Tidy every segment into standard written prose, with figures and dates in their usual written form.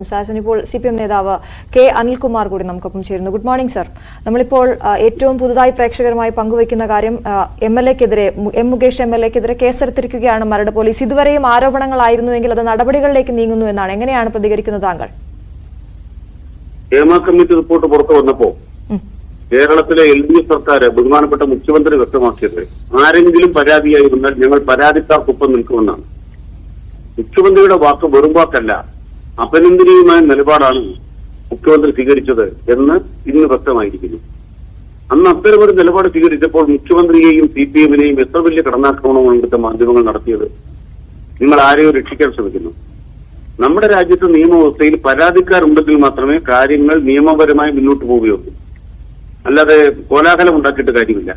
ഇപ്പോൾ CPM നേതാവ് K Anilkumar കൂടി നമുക്കൊപ്പം ചേരുന്നു. Good morning sir. നമ്മളിപ്പോൾ ഏറ്റവും പുതുതായി പ്രേക്ഷകരുമായി പങ്കുവയ്ക്കുന്ന കാര്യം MLA-ക്കെതിരെ മുകേഷ് MLA-ക്കെതിരെ കേസെടുത്തിരിക്കുകയാണ് മരട് പോലീസ്. ഇതുവരെയും ആരോപണങ്ങളായിരുന്നുവെങ്കിൽ അത് നടപടികളിലേക്ക് നീങ്ങുന്നു എന്നാണ്. എങ്ങനെയാണ് പ്രതികരിക്കുന്നത് താങ്കൾ? ഹേമ കമ്മിറ്റി റിപ്പോർട്ട് പുറത്തു വന്നപ്പോ കേരളത്തിലെ LDF സർക്കാർ ബഹുമാനപ്പെട്ട മുഖ്യമന്ത്രി വ്യക്തമാക്കിയത് ആരെങ്കിലും പരാതിയായി വന്നാൽ ഞങ്ങൾ പരാതിക്കാർക്കൊപ്പം നിൽക്കുമെന്നാണ്. മുഖ്യമന്ത്രിയുടെ വാക്ക് വെറും വാക്കല്ല, അപലംബനീയമായ നിലപാടാണ് മുഖ്യമന്ത്രി സ്വീകരിച്ചത് എന്ന് ഇന്ന് വ്യക്തമായിരിക്കുന്നു. അന്ന് അത്തരമൊരു നിലപാട് സ്വീകരിച്ചപ്പോൾ മുഖ്യമന്ത്രിയെയും CPM-നെയും എത്ര വലിയ കടന്നാക്രമണമാണ് ഇവിടുത്തെ മാധ്യമങ്ങൾ നടത്തിയത്. നിങ്ങൾ ആരെയോ രക്ഷിക്കാൻ ശ്രമിക്കുന്നു. നമ്മുടെ രാജ്യത്തെ നിയമവ്യവസ്ഥയിൽ പരാതിക്കാരുണ്ടെങ്കിൽ മാത്രമേ കാര്യങ്ങൾ നിയമപരമായി മുന്നോട്ട് പോവുകയുള്ളൂ, അല്ലാതെ കോലാഹലം ഉണ്ടാക്കിയിട്ട് കാര്യമില്ല.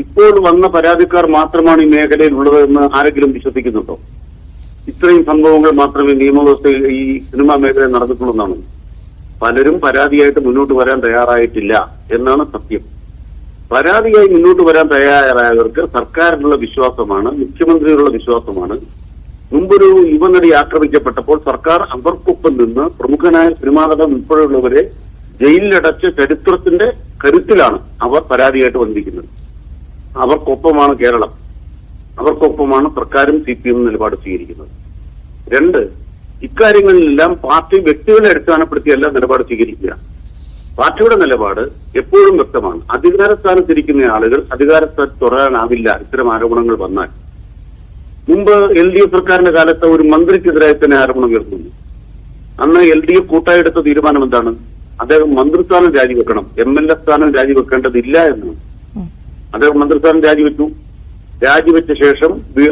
ഇപ്പോൾ വന്ന പരാതിക്കാർ മാത്രമാണ് ഈ മേഖലയിൽ ഉള്ളത് എന്ന് ആരെങ്കിലും വിശ്വസിക്കുന്നുണ്ടോ? ഇത്രയും സംഭവങ്ങൾ മാത്രമേ നിയമവ്യവസ്ഥയിൽ ഈ സിനിമാ മേഖലയിൽ നടന്നിട്ടുള്ളൂ എന്നാണ്. പലരും പരാതിയായിട്ട് മുന്നോട്ട് വരാൻ തയ്യാറായിട്ടില്ല എന്നാണ് സത്യം. പരാതിയായി മുന്നോട്ട് വരാൻ തയ്യാറായവർക്ക് സർക്കാരിനുള്ള വിശ്വാസമാണ്, മുഖ്യമന്ത്രിയുള്ള വിശ്വാസമാണ്. മുമ്പൊരു യുവനടി ആക്രമിക്കപ്പെട്ടപ്പോൾ സർക്കാർ അവർക്കൊപ്പം നിന്ന് പ്രമുഖനായ സിനിമാ നടൻ ഉൾപ്പെടെയുള്ളവരെ ജയിലിലടച്ച ചരിത്രത്തിന്റെ കരുത്തിലാണ് അവർ പരാതിയായിട്ട് വന്നിരിക്കുന്നത്. അവർക്കൊപ്പമാണ് കേരളം, അവർക്കൊപ്പമാണ് സർക്കാരും CPM നിലപാട് സ്വീകരിക്കുന്നത്. രണ്ട്, ഇക്കാര്യങ്ങളിലെല്ലാം പാർട്ടി വ്യക്തികളെ അടിസ്ഥാനപ്പെടുത്തിയല്ല നിലപാട് സ്വീകരിക്കുക. പാർട്ടിയുടെ നിലപാട് എപ്പോഴും വ്യക്തമാണ്. അധികാരസ്ഥാനത്തിരിക്കുന്ന ആളുകൾ അധികാരസ്ഥാനത്ത് തുടരാനാവില്ല ഇത്തരം ആരോപണങ്ങൾ വന്നാൽ. മുമ്പ് LDF സർക്കാരിന്റെ കാലത്ത് ഒരു മന്ത്രിക്കെതിരായി തന്നെ ആരോപണം ഉയർത്തുന്നു. അന്ന് LDF കൂട്ടായി എടുത്ത തീരുമാനം എന്താണ്? അദ്ദേഹം മന്ത്രിസ്ഥാനം രാജിവെക്കണം, MLA സ്ഥാനം രാജിവെക്കേണ്ടതില്ല എന്നാണ്. അദ്ദേഹം മന്ത്രിസ്ഥാനം രാജിവെച്ചു. രാജിവെച്ച ശേഷം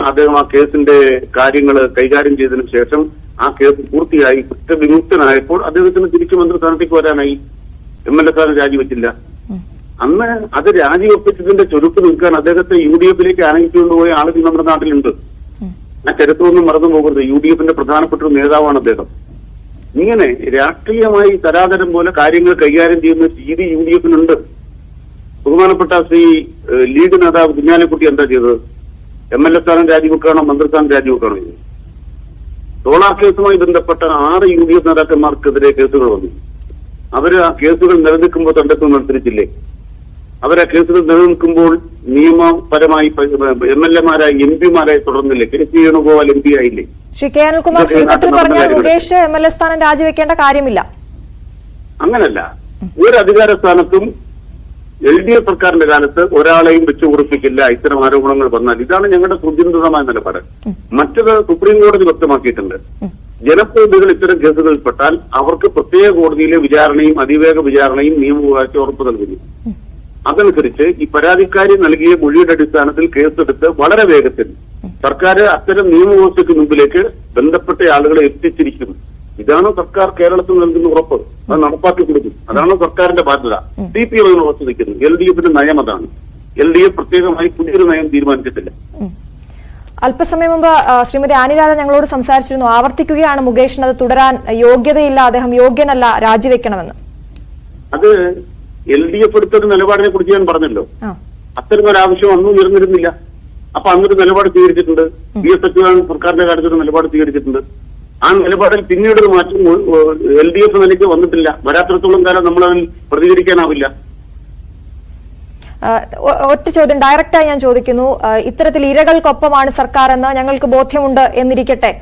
അദ്ദേഹം ആ കേസിന്റെ കാര്യങ്ങൾ കൈകാര്യം ചെയ്തതിനു ശേഷം ആ കേസ് പൂർത്തിയായി കുറ്റവിമുക്തനായപ്പോൾ അദ്ദേഹത്തിന് തിരിച്ചു മന്ത്രിസ്ഥാനത്തേക്ക് വരാനായി. MLA സ്ഥാനം രാജിവെച്ചില്ല. അന്ന് അത് രാജിവെപ്പിച്ചതിന്റെ ചുരുക്ക് നിൽക്കാൻ അദ്ദേഹത്തെ UDF-ലേക്ക് ആനയിച്ചുകൊണ്ടുപോയ ആളുകൾ നമ്മുടെ നാട്ടിലുണ്ട്. ആ ചരിത്രമൊന്നും മറന്നു പോകരുത്. UDF-ന്റെ പ്രധാനപ്പെട്ട ഒരു നേതാവാണ് അദ്ദേഹം. ഇങ്ങനെ രാഷ്ട്രീയമായി തരാതരം പോലെ കാര്യങ്ങൾ കൈകാര്യം ചെയ്യുന്ന രീതി UDF-നുണ്ട്. ബഹുമാനപ്പെട്ട ലീഗ് നേതാവ് കുഞ്ഞാലിക്കുട്ടി എന്താ ചെയ്തത്? MLA സ്ഥാനം രാജിവെക്കണോ മന്ത്രിസ്ഥാനം രാജിവെക്കണോ? സോളാർ കേസുമായി ബന്ധപ്പെട്ട 6 UDF നേതാക്കന്മാർക്കെതിരെ കേസുകൾ വന്നു. അവര് ആ കേസുകൾ നിലനിൽക്കുമ്പോൾ തണ്ടത്ത് മത്സരിച്ചില്ലേ? അവരാ കേസുകൾ നിലനിൽക്കുമ്പോൾ നിയമപരമായി MLA-മാരായി MP-മാരായി തുടർന്നില്ലേ? KC വേണുഗോപാൽ MP ആയില്ലേ? ശ്രീ കെ അനിൽകുമാർ പറഞ്ഞാൽ മുകേഷ് MLA സ്ഥാനം രാജിവെക്കേണ്ട കാര്യമില്ല. അങ്ങനല്ല. ഒരു അധികാര സ്ഥാനത്തും LDF സർക്കാരിന്റെ കാലത്ത് ഒരാളെയും വെച്ചു ഉറപ്പിക്കില്ല ഇത്തരം ആരോപണങ്ങൾ വന്നാൽ. ഇതാണ് ഞങ്ങളുടെ സുചിന്തിതമായ നിലപാട്. മറ്റത് സുപ്രീം കോടതി വ്യക്തമാക്കിയിട്ടുണ്ട്. ജനപ്രതിനിധികൾ ഇത്തരം കേസുകളിൽപ്പെട്ടാൽ അവർക്ക് പ്രത്യേക കോടതിയിലെ വിചാരണയും അതിവേഗ വിചാരണയും നിയമവാഴ്ച ഉറപ്പു നൽകുന്നു. അതനുസരിച്ച് ഈ പരാതിക്കാരി നൽകിയ മൊഴിയുടെ അടിസ്ഥാനത്തിൽ കേസെടുത്ത് വളരെ വേഗത്തിൽ സർക്കാർ അത്തരം നിയമവ്യവസ്ഥയ്ക്ക് മുമ്പിലേക്ക് ബന്ധപ്പെട്ട ആളുകളെ എത്തിച്ചിരിക്കുന്നു. ഇതാണ് സർക്കാർ കേരളത്തിൽ നൽകുന്ന ഉറപ്പ്. അത് നടപ്പാക്കി കൊടുക്കും. അതാണ് സർക്കാരിന്റെ ബാധ്യത. CPM ഉറച്ചു നിൽക്കുന്നു. LDF-ന്റെ നയം അതാണ്. LDF പ്രത്യേകമായി പുതിയൊരു നയം തീരുമാനിച്ചിട്ടില്ല. അല്പസമയം മുമ്പ് ശ്രീമതി ആനിരാധ ഞങ്ങളോട് സംസാരിച്ചിരുന്നു. ആവർത്തിക്കുകയാണ് മുകേഷിന് അത് തുടരാൻ യോഗ്യതയില്ല, അദ്ദേഹം യോഗ്യനല്ല, രാജിവെക്കണമെന്ന്. അത് LDF എടുത്തൊരു നിലപാടിനെ കുറിച്ച് ഞാൻ പറഞ്ഞല്ലോ. അത്തരം ഒരു ആവശ്യം അന്നും ഉയർന്നിരുന്നില്ല. അപ്പൊ അന്നൊരു നിലപാട് സ്വീകരിച്ചിട്ടുണ്ട്. VS അച്യുതാനന്ദൻ സർക്കാരിന്റെ കാര്യത്തിൽ നിലപാട് സ്വീകരിച്ചിട്ടുണ്ട്. ആ നിലപാടിൽ പിന്നീട് ഒരു മാറ്റം LDF നിലയ്ക്ക് വന്നിട്ടില്ല. വരാത്തിടത്തോളം കാലം നമ്മളതിൽ പ്രതികരിക്കാനാവില്ല. ഒറ്റ ചോദ്യം ഡയറക്റ്റായി ഞാൻ ചോദിക്കുന്നു. ഇത്തരത്തിൽ ഇരകൾക്കൊപ്പമാണ് സർക്കാർ എന്ന് ഞങ്ങൾക്ക് ബോധ്യമുണ്ട് എന്നിരിക്കട്ടെ.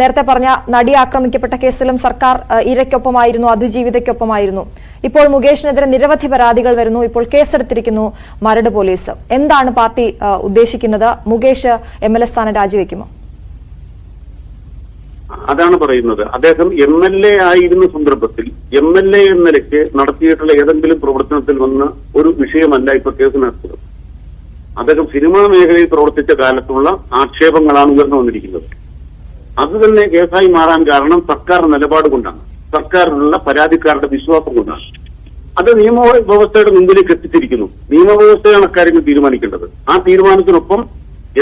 നേരത്തെ പറഞ്ഞ നടി ആക്രമിക്കപ്പെട്ട കേസിലും സർക്കാർ ഇരയ്ക്കൊപ്പമായിരുന്നു, അതിജീവിതയ്ക്കൊപ്പമായിരുന്നു. ഇപ്പോൾ മുകേഷിനെതിരെ നിരവധി പരാതികൾ വരുന്നു. ഇപ്പോൾ കേസെടുത്തിരിക്കുന്നു മരട് പോലീസ്. എന്താണ് പാർട്ടി ഉദ്ദേശിക്കുന്നത്? മുകേഷ് MLA സ്ഥാനം രാജിവെക്കുമോ? അതാണ് പറയുന്നത്. അദ്ദേഹം MLA ആയിരുന്ന സന്ദർഭത്തിൽ MLA എന്ന നിലയ്ക്ക് നടത്തിയിട്ടുള്ള ഏതെങ്കിലും പ്രവർത്തനത്തിൽ വന്ന ഒരു വിഷയമല്ല ഇപ്പൊ കേസിനകത്തത്. അദ്ദേഹം സിനിമാ മേഖലയിൽ പ്രവർത്തിച്ച കാലത്തുള്ള ആക്ഷേപങ്ങളാണ് ഉയർന്നു വന്നിരിക്കുന്നത്. അത് തന്നെ കേസായി മാറാൻ കാരണം സർക്കാർ നിലപാട് കൊണ്ടാണ്, സർക്കാരിനുള്ള പരാതിക്കാരുടെ വിശ്വാസം കൊണ്ടാണ്. അത് നിയമവ്യവസ്ഥയുടെ മുമ്പിലേക്ക് എത്തിച്ചിരിക്കുന്നു. നിയമവ്യവസ്ഥയാണ് അക്കാര്യങ്ങൾ തീരുമാനിക്കേണ്ടത്. ആ തീരുമാനത്തിനൊപ്പം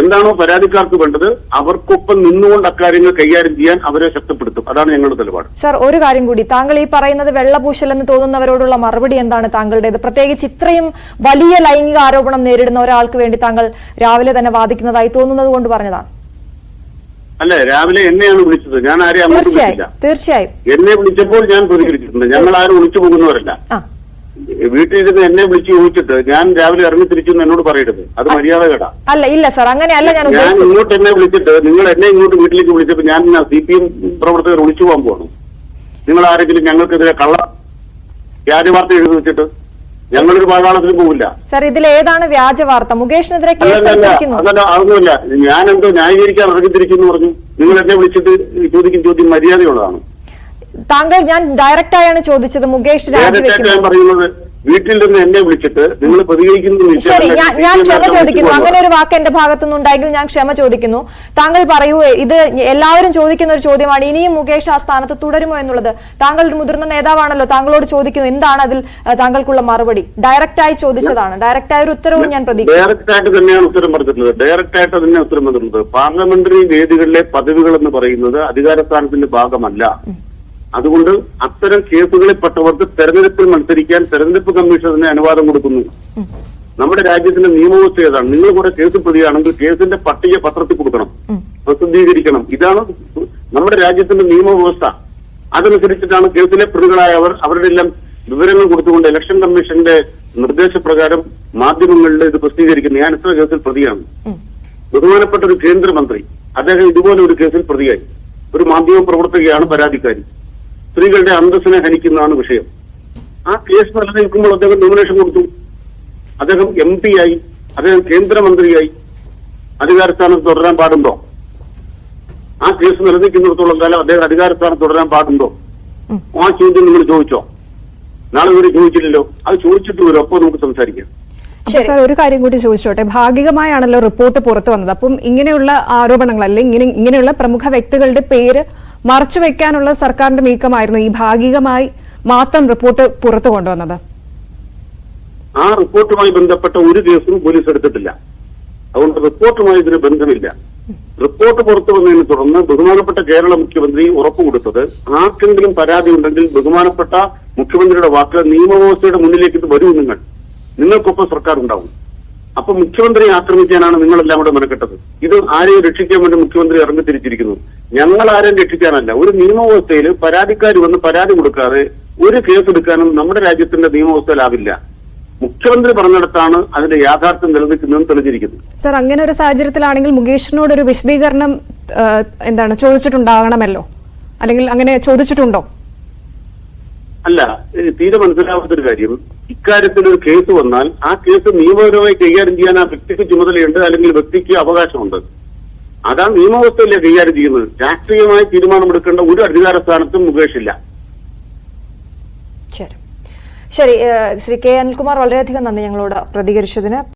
എന്താണോ പരാതിക്കാർക്ക് വേണ്ടത് അവർക്കൊപ്പം നിന്നുകൊണ്ട് അക്കാര്യങ്ങൾ കൈകാര്യം ചെയ്യാൻ അവരെ ശക്തിപ്പെടുത്തും. അതാണ് ഞങ്ങളുടെ നിലപാട്. സർ, ഒരു കാര്യം കൂടി, താങ്കൾ ഈ പറയുന്നത് വെള്ളപൂശൽ എന്ന് തോന്നുന്നവരോടുള്ള മറുപടി എന്താണ് താങ്കളുടേത്? പ്രത്യേകിച്ച് ഇത്രയും വലിയ ലൈംഗിക ആരോപണം നേരിടുന്ന ഒരാൾക്ക് വേണ്ടി താങ്കൾ രാവിലെ തന്നെ വാദിക്കുന്നതായി തോന്നുന്നത് കൊണ്ട് പറഞ്ഞതാണ്. അല്ലെ രാവിലെ എന്നെയാണ് വിളിച്ചത്. ഞാൻ ആരെയും അങ്ങോട്ട് വിളിച്ചില്ല. തീർച്ചയായും എന്നെ വിളിച്ചപ്പോൾ ഞാൻ പ്രതികരിച്ചിട്ടുണ്ട്. ഞങ്ങൾ ആരും ഒളിച്ചു പോകുന്നവരല്ല. വീട്ടിലിരുന്ന് എന്നെ വിളിച്ച് ചോദിച്ചിട്ട് ഞാൻ രാവിലെ ഇറങ്ങി തിരിച്ചു എന്നോട് പറയരുത്. അത് മര്യാദ കേടാ. അല്ല ഇല്ല സാർ, അങ്ങനെയല്ല ഞാൻ ഇങ്ങോട്ട് എന്നെ വിളിച്ചിട്ട് നിങ്ങൾ എന്നെ ഇങ്ങോട്ട് വീട്ടിലേക്ക് വിളിച്ചപ്പോൾ ഞാൻ CPM പ്രവർത്തകർ ഒളിച്ചു പോകാൻ പോകണം. നിങ്ങൾ ആരെങ്കിലും ഞങ്ങൾക്കെതിരെ വ്യാജ വാർത്ത എഴുതി വെച്ചിട്ട് ഞങ്ങളൊരു പാതാളത്തിലും പോകില്ല. സാർ, ഇതിൽ ഏതാണ് വ്യാജ വാർത്ത? മുകേഷിനെതിരെ അതല്ല, അതൊന്നുമില്ല. ഞാനെന്തോ ന്യായീകരിക്കാൻ ഇറങ്ങിത്തിരിച്ചു എന്ന് പറഞ്ഞു. നിങ്ങൾ എന്നെ വിളിച്ചിട്ട് ചോദിക്കും ചോദ്യം മര്യാദയുള്ളതാണ്. താങ്കൾ, ഞാൻ ഡയറക്റ്റ് ആയാണ് ചോദിച്ചത്. മുകേഷ് ഞാൻ പറയുന്നത് വീട്ടിൽ നിന്ന് എന്നെ വിളിച്ചിട്ട് നിങ്ങൾ പ്രതികരിക്കുന്നു. ശരി, ഞാൻ ക്ഷമ ചോദിക്കുന്നു. അങ്ങനെ ഒരു വാക്ക് എന്റെ ഭാഗത്തുനിന്നുണ്ടായെങ്കിൽ ഞാൻ ക്ഷമ ചോദിക്കുന്നു. താങ്കൾ പറയൂ, ഇത് എല്ലാവരും ചോദിക്കുന്ന ഒരു ചോദ്യമാണ്. ഇനിയും മുകേഷ് ആ സ്ഥാനത്ത് തുടരുമോ എന്നുള്ളത്. താങ്കൾ ഒരു മുതിർന്ന നേതാവാണല്ലോ, താങ്കളോട് ചോദിക്കുന്നു, എന്താണ് അതിൽ താങ്കൾക്കുള്ള മറുപടി? ഡയറക്റ്റായി ചോദിച്ചതാണ്. ഡയറക്റ്റായ ഒരു ഉത്തരവും ഞാൻ പ്രതീക്ഷിക്കുന്നു. ഡയറക്റ്റായിട്ട് തന്നെയാണ് ഉത്തരം പറഞ്ഞിട്ടുള്ളത്. ഡയറക്റ്റായിട്ട് തന്നെ ഉത്തരം പറഞ്ഞിട്ടുള്ളത്. പാർലമെന്ററി വേദികളിലെ പദവികൾ എന്ന് പറയുന്നത് അധികാരസ്ഥാനത്തിന്റെ ഭാഗമല്ല. അതുകൊണ്ട് അത്തരം കേസുകളിൽപ്പെട്ടവർക്ക് തെരഞ്ഞെടുപ്പിൽ മത്സരിക്കാൻ തെരഞ്ഞെടുപ്പ് കമ്മീഷൻ തന്നെ അനുവാദം കൊടുക്കുന്നു. നമ്മുടെ രാജ്യത്തിന്റെ നിയമവ്യവസ്ഥ ഏതാണ്? നിങ്ങൾ കൂടെ കേസ് പ്രതിയാണെങ്കിൽ കേസിന്റെ പട്ടിക പത്രത്തിൽ കൊടുക്കണം, പ്രസിദ്ധീകരിക്കണം. ഇതാണ് നമ്മുടെ രാജ്യത്തിന്റെ നിയമവ്യവസ്ഥ. അതനുസരിച്ചിട്ടാണ് കേസിലെ പ്രതികളായവർ അവരുടെ എല്ലാം വിവരങ്ങൾ കൊടുത്തുകൊണ്ട് ഇലക്ഷൻ കമ്മീഷന്റെ നിർദ്ദേശപ്രകാരം മാധ്യമങ്ങളിൽ ഇത് പ്രസിദ്ധീകരിക്കുന്നത്. ഞാൻ ഇത്ര കേസിൽ പ്രതിയാണ്. ബഹുമാനപ്പെട്ട ഒരു കേന്ദ്രമന്ത്രി അദ്ദേഹം ഇതുപോലെ ഒരു കേസിൽ പ്രതിയായി. ഒരു മാധ്യമ പ്രവർത്തകയാണ് പരാതിക്കാരി. സ്ത്രീകളുടെ അന്തസ്സിനെ ഹനിക്കുന്നതാണ് വിഷയം. ആ കേസ് നിലനിൽക്കുമ്പോൾ അദ്ദേഹം നോമിനേഷൻ കൊടുത്തു. അദ്ദേഹം MP ആയി, അദ്ദേഹം കേന്ദ്രമന്ത്രിയായി. അധികാരസ്ഥാനത്ത് തുടരാൻ പാടുണ്ടോ? ആ കേസ് നിലനിൽക്കുന്നിടത്തോളം കാലം അദ്ദേഹം അധികാരസ്ഥാനത്ത് തുടരാൻ പാടുണ്ടോ? ആ ചോദ്യം നിങ്ങൾ ചോദിച്ചോ? നാളെ ഇവര് ചോദിച്ചില്ലല്ലോ. അത് ചോദിച്ചിട്ട് വരും, അപ്പോൾ നമുക്ക് സംസാരിക്കാം. സാർ, ഒരു കാര്യം കൂടി ചോദിച്ചോട്ടെ. ഭാഗികമായാണല്ലോ റിപ്പോർട്ട് പുറത്തു വന്നത്. അപ്പം ഇങ്ങനെയുള്ള ആരോപണങ്ങൾ അല്ലെങ്കിൽ ഇങ്ങനെയുള്ള പ്രമുഖ വ്യക്തികളുടെ പേര് മറച്ചു വെക്കാനുള്ള സർക്കാരിന്റെ നീക്കമായിരുന്നു ഈ ഭാഗികമായി മാത്രം റിപ്പോർട്ട് പുറത്തു കൊണ്ടുവന്നത്. ആ റിപ്പോർട്ടുമായി ബന്ധപ്പെട്ട ഒരു കേസും പോലീസ് എടുത്തിട്ടില്ല. അതുകൊണ്ട് റിപ്പോർട്ടുമായി ഇതിന് ബന്ധമില്ല. റിപ്പോർട്ട് പുറത്തു വന്നതിനെ തുടർന്ന് ബഹുമാനപ്പെട്ട കേരള മുഖ്യമന്ത്രി ഉറപ്പുകൊടുത്തത് ആർക്കെങ്കിലും പരാതി ഉണ്ടെങ്കിൽ ബഹുമാനപ്പെട്ട മുഖ്യമന്ത്രിയുടെ വാക്ക് നിയമവ്യവസ്ഥയുടെ മുന്നിലേക്ക് ഇത് വരൂ, നിങ്ങൾക്കൊപ്പം സർക്കാർ ഉണ്ടാവും. അപ്പൊ മുഖ്യമന്ത്രിയെ ആക്രമിക്കാനാണ് നിങ്ങളെല്ലാം കൂടെ മെനക്കെട്ടത്. ഇത് ആരെയും രക്ഷിക്കാൻ വേണ്ടി മുഖ്യമന്ത്രി ഇറങ്ങി തിരിച്ചിരിക്കുന്നു. ഞങ്ങൾ ആരെയും രക്ഷിക്കാനല്ല. ഒരു നിയമവ്യവസ്ഥയിൽ പരാതിക്കാർ വന്ന് പരാതി കൊടുക്കാതെ ഒരു കേസ് എടുക്കാനും നമ്മുടെ രാജ്യത്തിന്റെ നിയമവ്യവസ്ഥയിലാവില്ല. മുഖ്യമന്ത്രി പറഞ്ഞിടത്താണ് അതിന്റെ യാഥാർത്ഥ്യം നിലനിൽക്കുന്നതെന്ന് തെളിഞ്ഞിരിക്കുന്നു. സർ, അങ്ങനെ ഒരു സാഹചര്യത്തിലാണെങ്കിൽ മുകേഷിനോട് ഒരു വിശദീകരണം ചോദിച്ചിട്ടുണ്ടാകണമല്ലോ, അല്ലെങ്കിൽ അങ്ങനെ ചോദിച്ചിട്ടുണ്ടോ? അല്ല, തീരെ മനസ്സിലാവാത്തൊരു കാര്യം, ഇക്കാര്യത്തിൽ ഒരു കേസ് വന്നാൽ ആ കേസ് നിയമപരമായി കൈകാര്യം ചെയ്യാൻ ആ വ്യക്തിക്ക് ചുമതലയുണ്ട്, അല്ലെങ്കിൽ വ്യക്തിക്ക് അവകാശമുണ്ട്. അതാണ് നിയമവ്യവസ്ഥയിലെ കൈകാര്യം ചെയ്യുന്നത്. രാഷ്ട്രീയമായി തീരുമാനമെടുക്കേണ്ട ഒരു അധികാര സ്ഥാനത്തും മുകേഷില്ല. ശരി, ശ്രീ K. അനിൽകുമാർ, വളരെയധികം നന്ദി ഞങ്ങളോട് പ്രതികരിച്ചതിന്.